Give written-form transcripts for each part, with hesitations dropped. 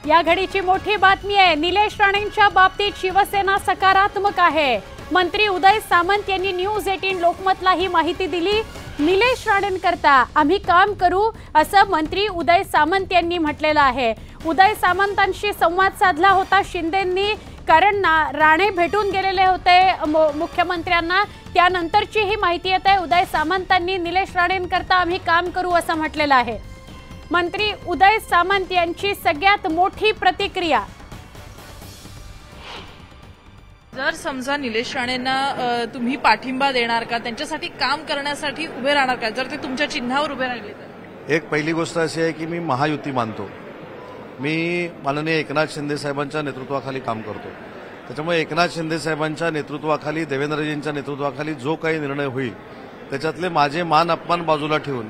या घडीची मोठी बातमी आहे। निलेश राणेंच्या बाबतीत शिवसेना सकारात्मक आहे। मंत्री उदय सामंत यांनी न्यूज 18 लोकमतला ही माहिती दिली। निलेश राणेंकरता आम्ही काम करू असं मंत्री उदय सामंत यांनी म्हटलेलं आहे। उदय सामंतांशी संवाद साधला होता शिंदेंनी, कारण राणे भेटून गेलेले होते मुख्यमंत्र्यांना। त्यानंतरची ही माहिती येते। उदय सामंतांनी निलेश राणेंकरता आम्ही काम करू असं म्हटलेलं आहे। मंत्री उदय सामंत यांची सगळ्यात मोठी प्रतिक्रिया। जर समजा निलेश राणेंना तुम्ही पाठिंबा देणार का, त्यांच्यासाठी काम करण्यासाठी उभे राहणार का, जर ते तुमच्या चिन्हावर उभे राहिले तर? एक पहिली गोष्ट अशी आहे की मी महायुती मानतो। मी माननीय एकनाथ शिंदे साहेबांच्या नेतृत्वाखाली काम करतो। त्याच्यामुळे एकनाथ शिंदे साहेबांच्या नेतृत्वाखाली, देवेंद्रजींच्या नेतृत्वाखाली जो काही निर्णय होईल त्याच्यातले माझे मान अपमान बाजूला ठेवून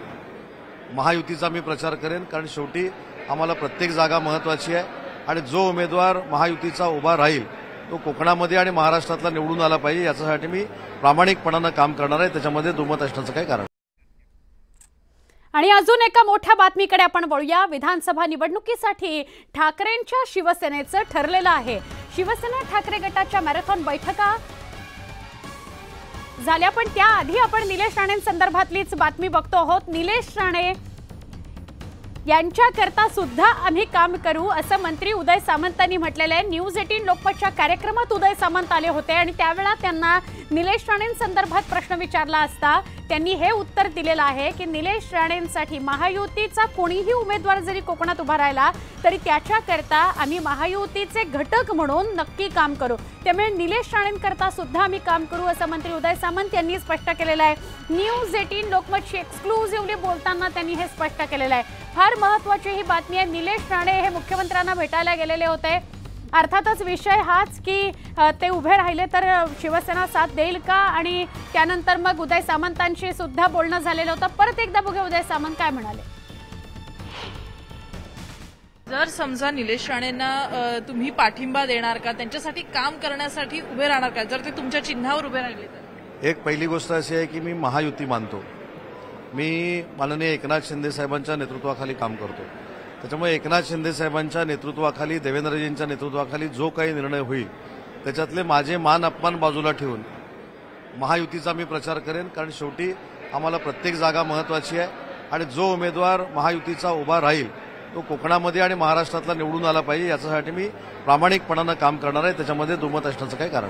महायुतीचा मी प्रचार करेन। कारण शेवटी आम्हाला प्रत्येक जागा महत्त्वाची आहे आणि जो उमेदवार महायुतीचा उभा राहील तो कोकणामध्ये आणि महाराष्ट्रातला निवडून आला पाहिजे, याच्यासाठी मी प्रामाणिकपणाने काम करणार आहे। त्याच्यामध्ये दुमत असण्याचं काही कारण। आणि अजून एका मोठ्या बातमीकडे आपण वळूया। विधानसभा निवडणुकीसाठी ठाकरेंच्या शिवसेनेचं ठरलेलं आहे। शिवसेना ठाकरे गटाच्या मॅरेथॉन बैठका झाल्या, पण त्याआधी आपण निलेश राणेंसंदर्भातलीच बातमी बघतो आहोत। निलेश राणे यांच्याकरता सुद्धा आम्ही काम करू असं मंत्री उदय सामंतांनी म्हटलेलं आहे। न्यूज 18 लोकमतच्या कार्यक्रमात उदय सामंत आले होते आणि त्यावेळेला त्यांना निलेश राणेंसंदर्भात प्रश्न विचारला असता त्यांनी हे उत्तर दिलेलं आहे की निलेश राणेंसाठी महायुतीचा कोणीही उमेदवार जरी कोकणात उभा राहिला तरी त्याच्याकरता आम्ही महायुतीचे घटक म्हणून नक्की काम करू। त्यामुळे निलेश राणेंकरता सुद्धा आम्ही काम करू असं मंत्री उदय सामंत यांनी स्पष्ट केलेलं आहे। न्यूज 18 लोकमतशी एक्सक्लुझिव्हली बोलताना त्यांनी हे स्पष्ट केलेलं आहे। फार महत्त्वाची ही बातमी आहे। निलेश राणे हे मुख्यमंत्र्यांना भेटायला गेलेले होते। अर्थातच विषय हाच की ते उभे राहिले तर शिवसेना साथ देईल का, आणि त्यानंतर मग उदय सामंतांशी सुद्धा बोलणं झालेलं होतं। परत एकदा बघूया उदय सामंत काय म्हणाले। जर समजा निलेश राणेंना तुम्ही पाठिंबा देणार का, त्यांच्यासाठी काम करण्यासाठी उभे राहणार का, जर ते तुमच्या चिन्हावर उभे राहिले तर? एक पहिली गोष्ट अशी आहे की मी महायुती मानतो। मी माननीय एकनाथ शिंदे साहेबांच्या नेतृत्वाखाली काम करतो। त्याच्यामुळे एकनाथ शिंदे साहेबांच्या नेतृत्वाखाली, देवेंद्रजींच्या नेतृत्वाखाली जो काही निर्णय होईल त्याच्यातले माझे मान अपमान बाजूला ठेवून महायुतीचा मी प्रचार करेन। कारण शेवटी आम्हाला प्रत्येक जागा महत्त्वाची आहे आणि जो उमेदवार महायुतीचा उभा राहील तो कोकणामध्ये आणि महाराष्ट्रातला निवडून आला पाहिजे, याच्यासाठी मी प्रामाणिकपणाने काम करणार आहे। त्याच्यामध्ये दुमत असण्याचं काही कारण।